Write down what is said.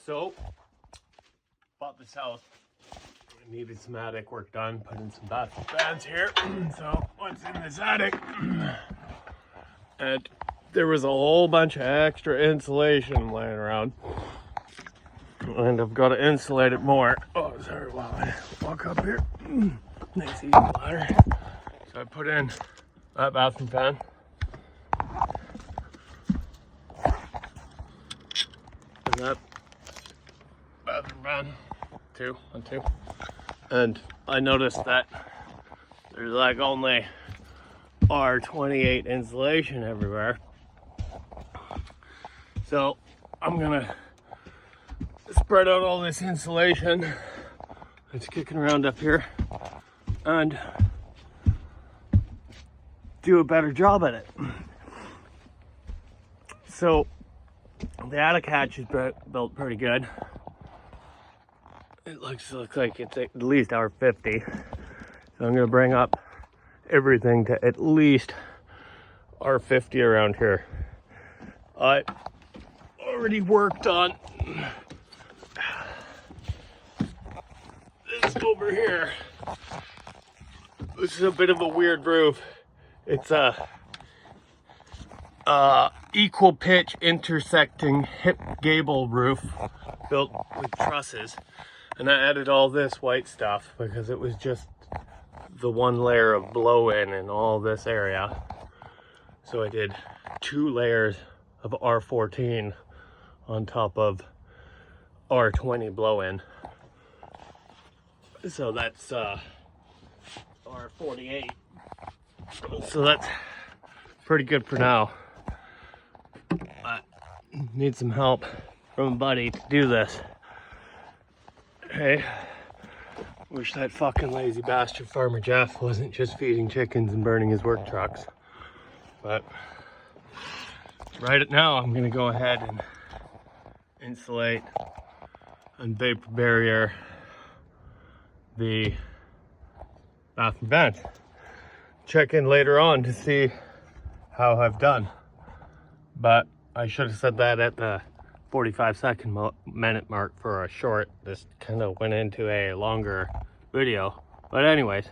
So, bought this house. I needed some attic work done, put in some bathroom fans here. So, what's in this attic? And there was a whole bunch of extra insulation laying around. And I've got to insulate it more. Oh, sorry, while I walk up here. Nice easy ladder. So I put in that bathroom fan. And that bathroom fan, two. And I noticed that there's like only R28 insulation everywhere. So I'm gonna spread out all this insulation that's kicking around up here and do a better job at it. So the attic hatch is built pretty good. It looks like it's at least R50. So I'm gonna bring up everything to at least R50 around here. I already worked on this over here. This is a bit of a weird roof. It's a equal pitch intersecting hip gable roof built with trusses. And I added all this white stuff because it was just the one layer of blow-in in all this area. So I did 2 layers of R14 on top of R20 blow-in. So that's R48. So that's pretty good for now. I need some help from a buddy to do this. Hey, wish that fucking lazy bastard Farmer Jeff wasn't just feeding chickens and burning his work trucks. But right now I'm gonna go ahead and insulate and vapor barrier the bathroom vent. Check in later on to see how I've done. But I should have said that at the 45-minute mark for a short. This kind of went into a longer video. But anyways,